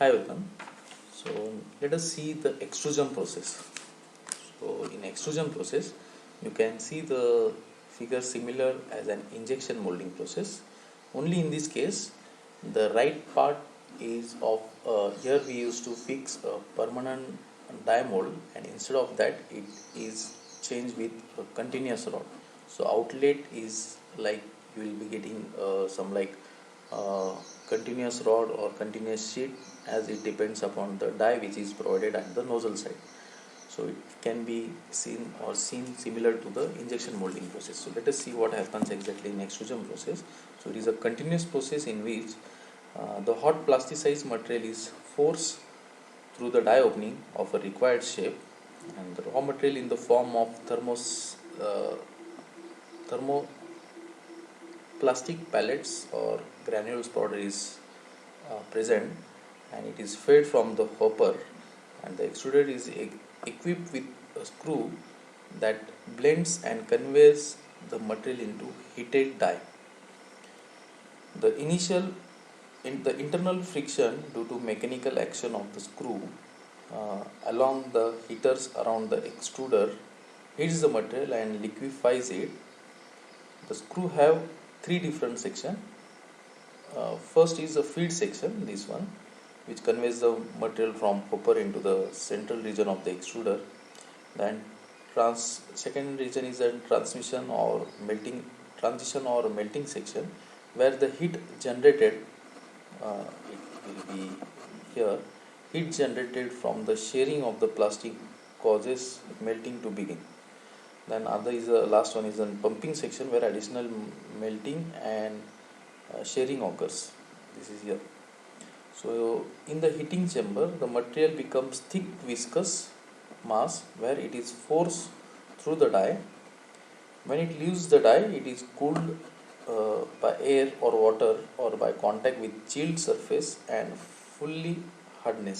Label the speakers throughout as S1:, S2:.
S1: Hi everyone. So let us see the extrusion process. So in extrusion process, you can see the figure similar as an injection molding process. Only in this case, the right part is of here we used to fix a permanent die mold, and instead of that, it is changed with a continuous rod. So outlet is like you will be getting some like uh, continuous rod or continuous sheet, as it depends upon the die which is provided at the nozzle side. So it can be seen similar to the injection molding process. So let us see what happens exactly in extrusion process. So it is a continuous process in which the hot plasticized material is forced through the die opening of a required shape, and the raw material in the form of thermoplastic pellets or granules powder is present, and it is fed from the hopper, and the extruder is equipped with a screw that blends and conveys the material into heated die. The internal friction due to mechanical action of the screw along the heaters around the extruder heats the material and liquefies it. The screw have three different sections. First is the feed section, this one, which conveys the material from hopper into the central region of the extruder. Then second region is a transition or melting section, where the heat generated, it will be here, heat generated from the shearing of the plastic causes melting to begin. Then other is the last one is a pumping section, where additional melting and shearing occurs. This is here. So in the heating chamber, the material becomes thick viscous mass, where it is forced through the die. When it leaves the die, it is cooled by air or water, or by contact with chilled surface, and fully hardened.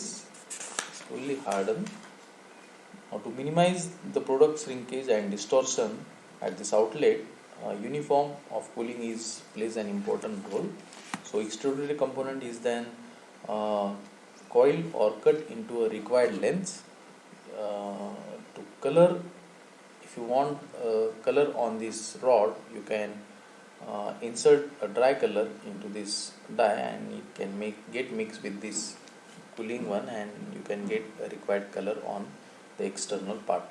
S1: Now, to minimize the product shrinkage and distortion at this outlet, uniform of cooling plays an important role. So extruded component is then coiled or cut into a required length. To color, if you want color on this rod, you can insert a dry color into this die, and it can get mixed with this cooling one, and you can get a required color on the external part.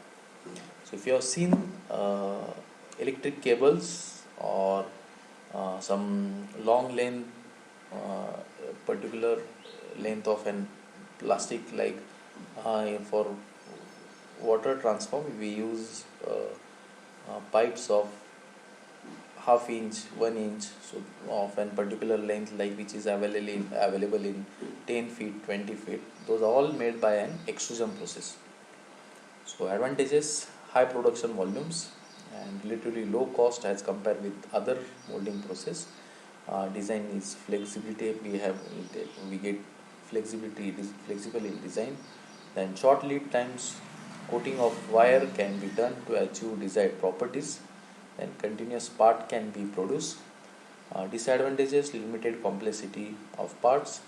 S1: So if you have seen electric cables or some long length, particular length of an plastic, like for water transform, we use pipes of half inch, 1 inch, so of an particular length, like which is available in 10 feet, 20 feet. Those are all made by an extrusion process. So advantages: high production volumes and relatively low cost as compared with other molding process. Design is flexibility. We get flexibility. It is flexible in design. Then short lead times. Coating of wire can be done to achieve desired properties. Then continuous part can be produced. Disadvantages: limited complexity of parts.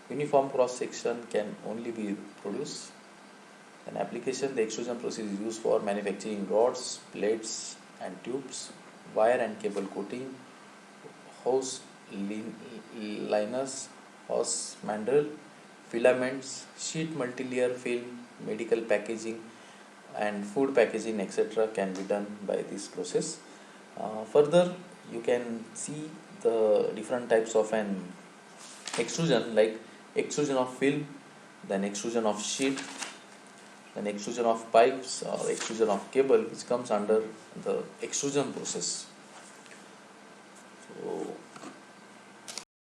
S1: Uniform cross section can only be produced. An application: the extrusion process is used for manufacturing rods, plates and tubes, wire and cable coating, hose liners, hose mandrel, filaments, sheet multi-layer film, medical packaging and food packaging, etc. can be done by this process. Further, you can see the different types of an extrusion, like extrusion of film, then extrusion of sheet, then extrusion of pipes or extrusion of cable, which comes under the extrusion process.